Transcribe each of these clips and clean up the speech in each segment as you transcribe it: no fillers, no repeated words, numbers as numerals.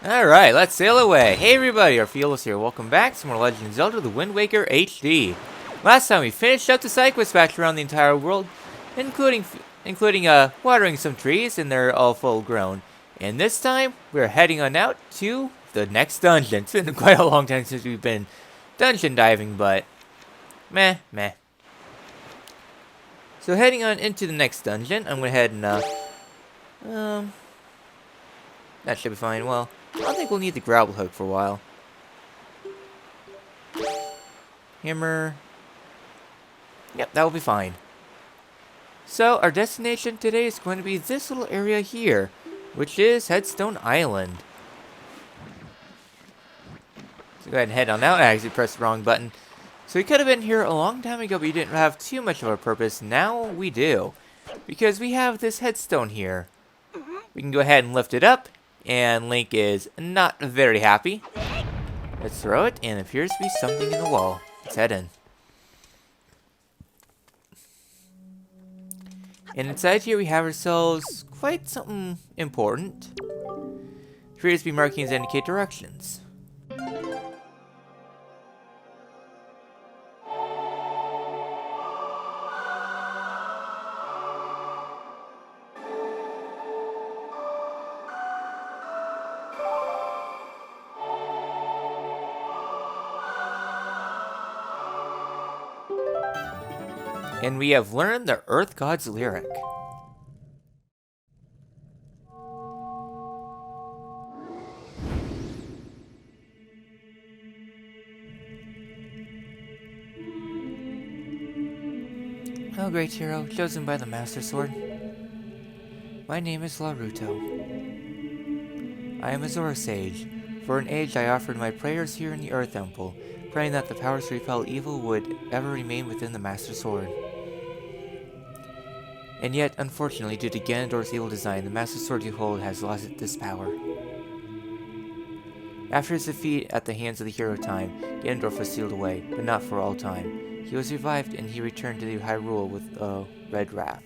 Alright, let's sail away. Hey everybody, Orpheolus here. Welcome back to more Legend of Zelda The Wind Waker HD. Last time we finished up the side quests back around the entire world, including watering some trees, and they're all full grown. And this time, we're heading on out to the next dungeon. It's been quite a long time since we've been dungeon diving, but meh. So heading on into the next dungeon, I'm going to head and, that should be fine. Well, I don't think we'll need the grapple hook for a while. Hammer. Yep, that will be fine. So, our destination today is going to be this little area here, which is Headstone Island. So go ahead and head on out. I actually pressed the wrong button. So we could have been here a long time ago, but we didn't have too much of a purpose. Now we do. Because we have this headstone here. We can go ahead and lift it up. And Link is not very happy. Let's throw it, and it appears to be something in the wall. Let's head in. And inside here we have ourselves quite something important. It appears to be markings that indicate directions. And we have learned the Earth God's lyric. Oh, great hero, chosen by the Master Sword. My name is Laruto. I am a Zora sage. For an age I offered my prayers here in the Earth Temple, praying that the powers to repel evil would ever remain within the Master Sword. And yet, unfortunately, due to Ganondorf's evil design, the Master Sword you hold has lost this power. After his defeat at the hands of the Hero Time, Ganondorf was sealed away, but not for all time. He was revived and he returned to Hyrule with a red wrath.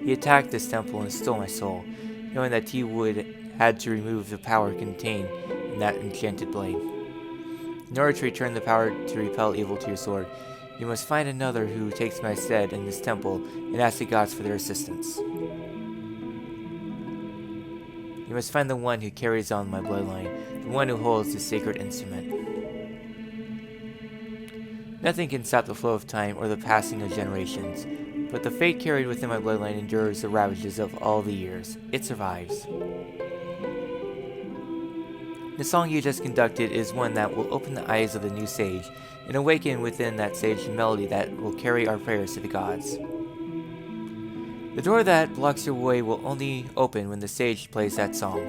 He attacked this temple and stole my soul, knowing that he would had to remove the power contained in that enchanted blade. In order to return the power to repel evil to your sword, you must find another who takes my stead in this temple and ask the gods for their assistance. You must find the one who carries on my bloodline, the one who holds the sacred instrument. Nothing can stop the flow of time or the passing of generations, but the fate carried within my bloodline endures the ravages of all the years. It survives. The song you just conducted is one that will open the eyes of the new sage and awaken within that sage a melody that will carry our prayers to the gods. The door that blocks your way will only open when the sage plays that song.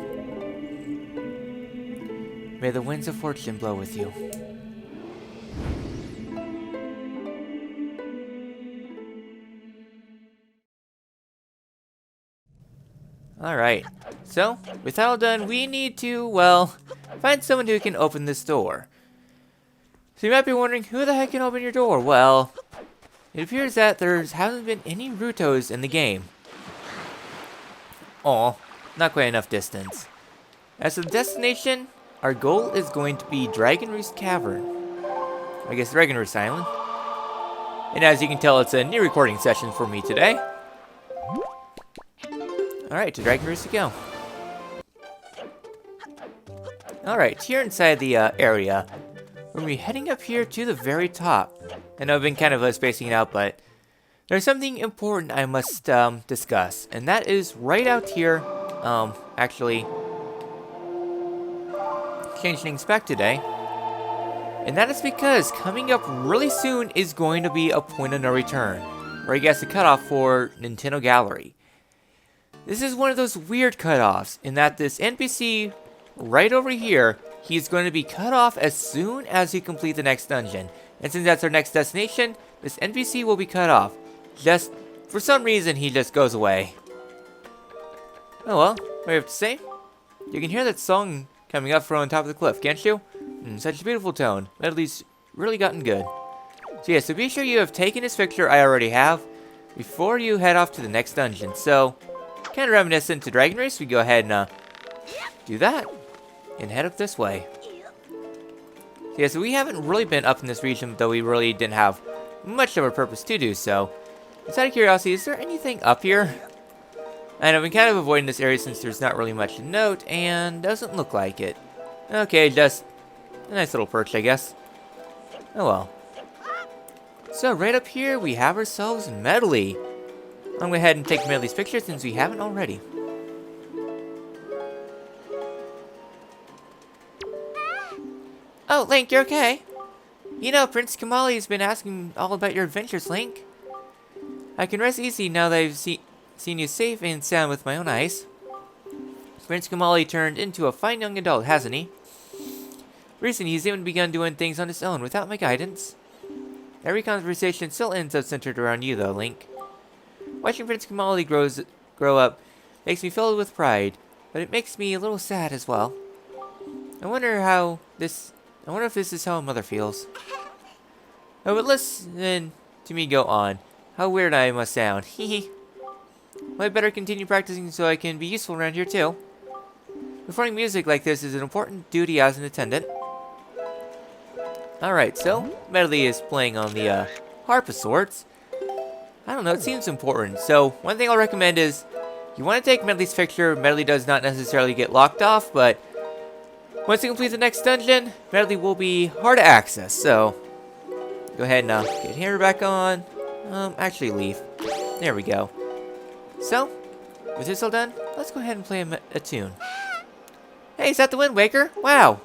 May the winds of fortune blow with you. Alright, so, with that all done, we need to, well, find someone who can open this door. So you might be wondering, who the heck can open your door? Well, it appears that there hasn't been any Rutos in the game. Aw, not quite enough distance. As for the destination, our goal is going to be Dragon Roost Cavern. I guess Dragon Roost Island. And as you can tell, it's a new recording session for me today. Alright, to Dragon Roost we go. Alright, here inside the area, we're going to be heading up here to the very top. I know I've been kind of spacing it out, but there's something important I must discuss. And that is right out here, actually, changing things back today. And that is because coming up really soon is going to be a point of no return, where I guess the cutoff for Nintendo Gallery. This is one of those weird cutoffs, in that this NPC right over here, he's going to be cut off as soon as you complete the next dungeon. And since that's our next destination, this NPC will be cut off. Just, for some reason, he just goes away. Oh well, what do you have to say? You can hear that song coming up from on top of the cliff, can't you? Such a beautiful tone. Melody's really gotten good. So yeah, so be sure you have taken this picture I already have before you head off to the next dungeon. So, kind of reminiscent to Dragon Race, we go ahead and do that and head up this way. Yeah, so we haven't really been up in this region, though we really didn't have much of a purpose to do so. Just out of curiosity, is there anything up here? And I've been kind of avoiding this area since there's not really much to note, and doesn't look like it. Okay, just a nice little perch, I guess. Oh well. So right up here, we have ourselves Medley. I'm going to go ahead and take Medley's picture since we haven't already. Oh, Link, you're okay? You know, Prince Kamali's been asking all about your adventures, Link. I can rest easy now that I've seen you safe and sound with my own eyes. Prince Kamali turned into a fine young adult, hasn't he? Recently, he's even begun doing things on his own without my guidance. Every conversation still ends up centered around you, though, Link. Watching Prince Kamali grow up makes me filled with pride, but it makes me a little sad as well. I wonder if this is how a mother feels. Oh, but listen to me go on. How weird I must sound. Hehe. Well, I better continue practicing so I can be useful around here too. Performing music like this is an important duty as an attendant. Alright, so Medley is playing on the harp of sorts. I don't know, it seems important. So, one thing I'll recommend is, you want to take Medley's picture. Medley does not necessarily get locked off, but once you complete the next dungeon, Medley will be hard to access, so go ahead and get here back on. Actually leave. There we go. So, with this all done, let's go ahead and play a tune. Hey, is that the Wind Waker? Wow!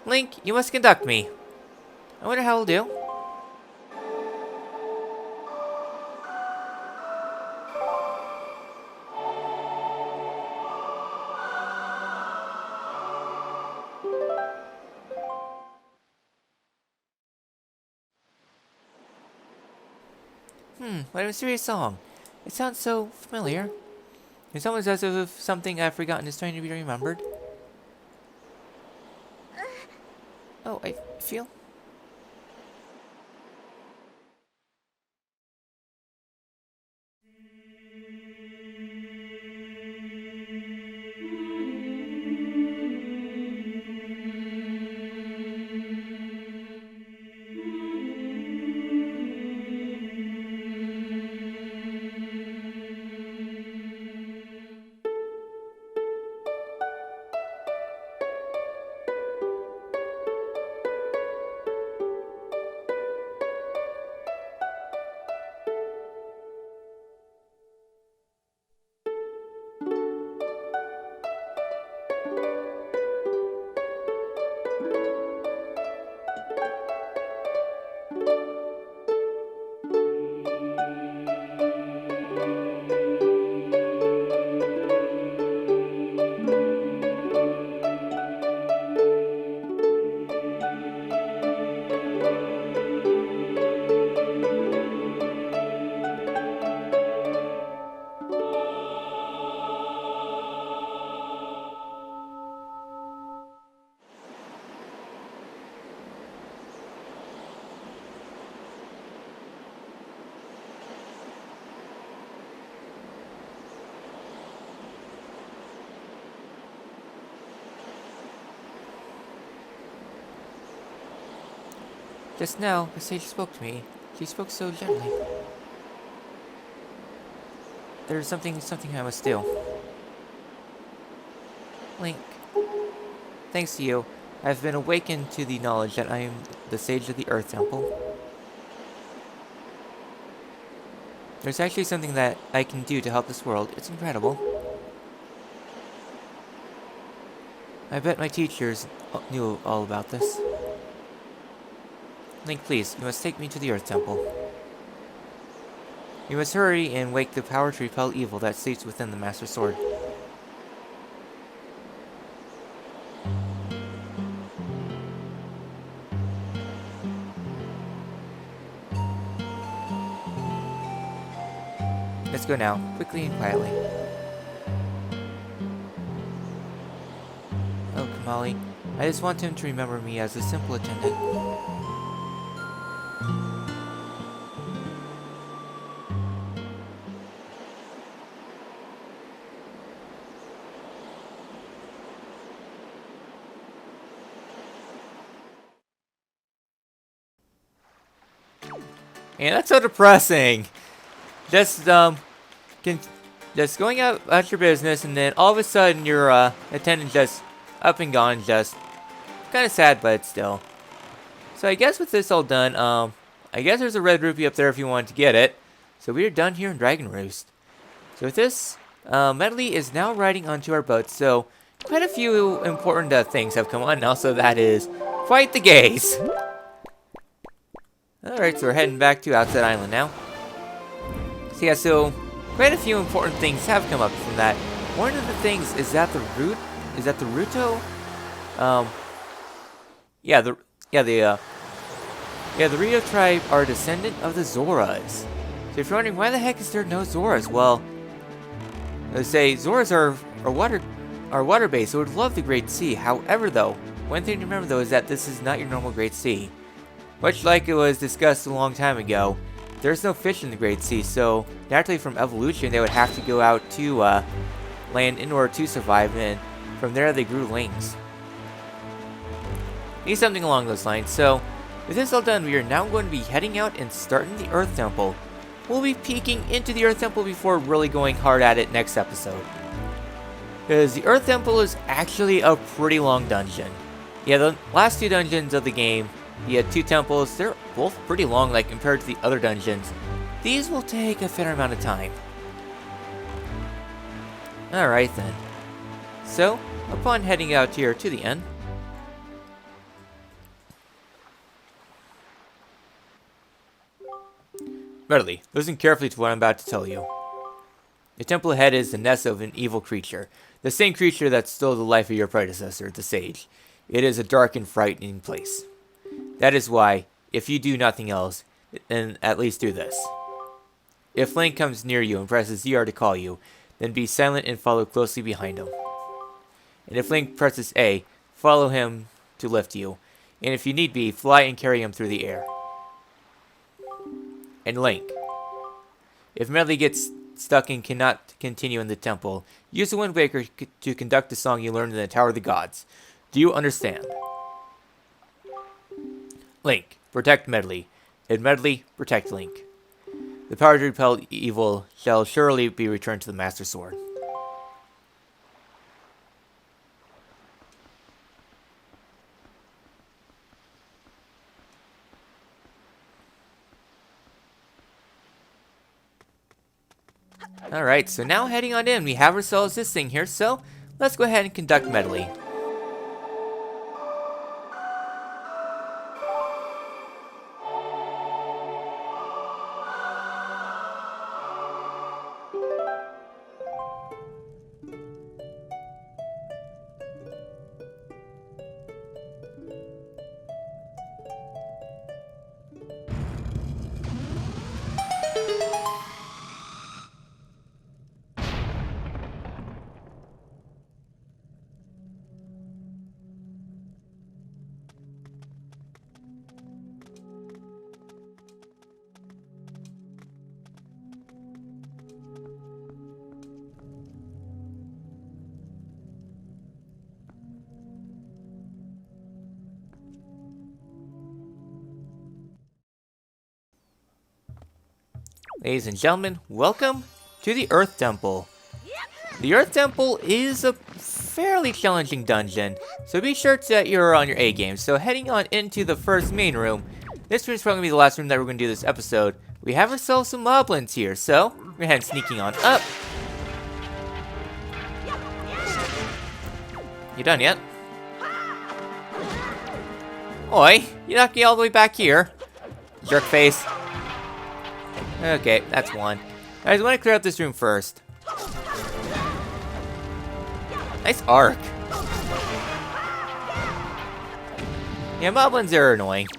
Link, you must conduct me. I wonder how it'll do. What a mysterious song. It sounds so familiar. It's almost as if something I've forgotten is trying to be remembered. Oh, I feel... Just now, the sage spoke to me. She spoke so gently. There's something I must do. Link, thanks to you, I've been awakened to the knowledge that I am the sage of the Earth Temple. There's actually something that I can do to help this world. It's incredible. I bet my teachers knew all about this. Link, please, you must take me to the Earth Temple. You must hurry and wake the power to repel evil that sleeps within the Master Sword. Let's go now, quickly and quietly. Oh, Kamali, I just want him to remember me as a simple attendant. And that's so depressing. Just just going out your business, and then all of a sudden your attendant just up and gone. Just kind of sad, but still. So I guess with this all done, I guess there's a red rupee up there if you want to get it. So we are done here in Dragon Roost. So with this, Medley is now riding onto our boat. So quite a few important things have come on. And also that is fight the gays. Alright, so we're heading back to Outside Island now. So yeah, so quite a few important things have come up from that. One of the things is that the Ruto? The Rito tribe are a descendant of the Zoras. So if you're wondering why the heck is there no Zoras, well, let's say Zoras are water-based, so would love the Great Sea. However, though, one thing to remember though is that this is not your normal Great Sea. Much like it was discussed a long time ago, there's no fish in the Great Sea, so naturally from evolution they would have to go out to land in order to survive, and from there they grew wings. Need something along those lines. So with this all done, we are now going to be heading out and starting the Earth Temple. We'll be peeking into the Earth Temple before really going hard at it next episode. Because the Earth Temple is actually a pretty long dungeon. Yeah, the last two dungeons of the game, you had two temples. They're both pretty long, like compared to the other dungeons. These will take a fair amount of time. Alright then. So, upon heading out here to the end, Medley, listen carefully to what I'm about to tell you. The temple ahead is the nest of an evil creature. The same creature that stole the life of your predecessor, the sage. It is a dark and frightening place. That is why, if you do nothing else, then at least do this. If Link comes near you and presses ZR to call you, then be silent and follow closely behind him. And if Link presses A, follow him to lift you. And if you need be, fly and carry him through the air. And Link, if Medley gets stuck and cannot continue in the temple, use the Wind Waker to conduct the song you learned in the Tower of the Gods. Do you understand? Link, protect Medley, and Medley, protect Link. The power to repel evil shall surely be returned to the Master Sword. Alright, so now heading on in, we have ourselves this thing here, so let's go ahead and conduct Medley. Ladies and gentlemen, welcome to the Earth Temple. The Earth Temple is a fairly challenging dungeon, so be sure that you're on your A game. So heading on into the first main room, this room is probably going to be the last room that we're going to do this episode. We have ourselves some moblins here, so we're going to head sneaking on up. You done yet? Oi, you knocked me all the way back here. Jerk face. Okay, that's one. I just want to clear out this room first. Nice arc. Yeah, moblins are annoying.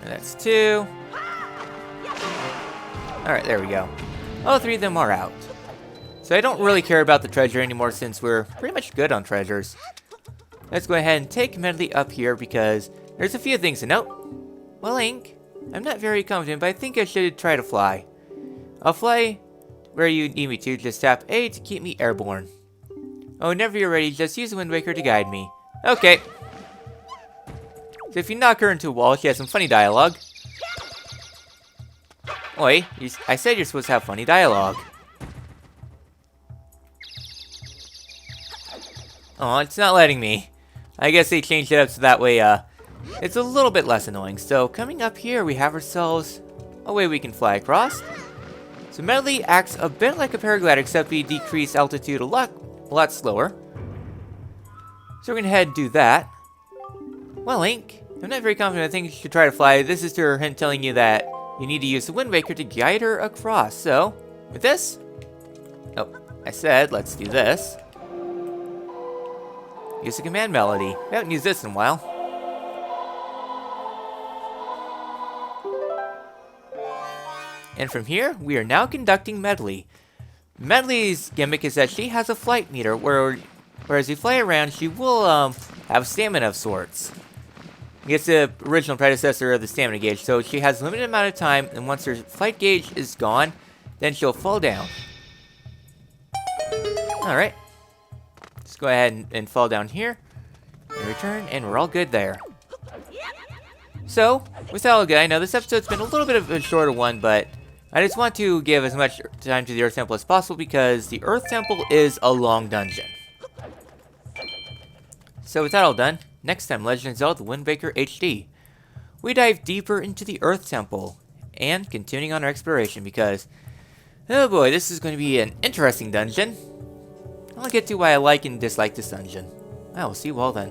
And that's two. Alright, there we go. All three of them are out. So I don't really care about the treasure anymore since we're pretty much good on treasures. Let's go ahead and take Medley up here because there's a few things to note. Well, Link, I'm not very confident, but I think I should try to fly. I'll fly where you need me to. Just tap A to keep me airborne. Oh, whenever you're ready, just use the Wind Waker to guide me. Okay. So if you knock her into a wall, she has some funny dialogue. Oi, I said you're supposed to have funny dialogue. Oh, it's not letting me. I guess they changed it up so that way, it's a little bit less annoying. So coming up here, we have ourselves a way we can fly across. So Medley acts a bit like a paraglider, except we decrease altitude a lot slower. So we're gonna head and do that. Well, Link, I'm not very confident. I think you should try to fly. This is her hint telling you that you need to use the Wind Waker to guide her across. So, with this... Oh, I said, let's do this. Use the command melody. We haven't used this in a while. And from here, we are now conducting Medley. Medley's gimmick is that she has a flight meter, whereas you fly around, she will have stamina of sorts. It's the original predecessor of the stamina gauge, so she has a limited amount of time, and once her flight gauge is gone, then she'll fall down. Alright. Let's go ahead and fall down here, and return, and we're all good there. So, with all good, I know this episode's been a little bit of a shorter one, but I just want to give as much time to the Earth Temple as possible because the Earth Temple is a long dungeon. So with that all done, next time Legend of Zelda: The Wind Waker HD, we dive deeper into the Earth Temple and continuing on our exploration because, oh boy, this is going to be an interesting dungeon. I'll get to why I like and dislike this dungeon. I will see you all then.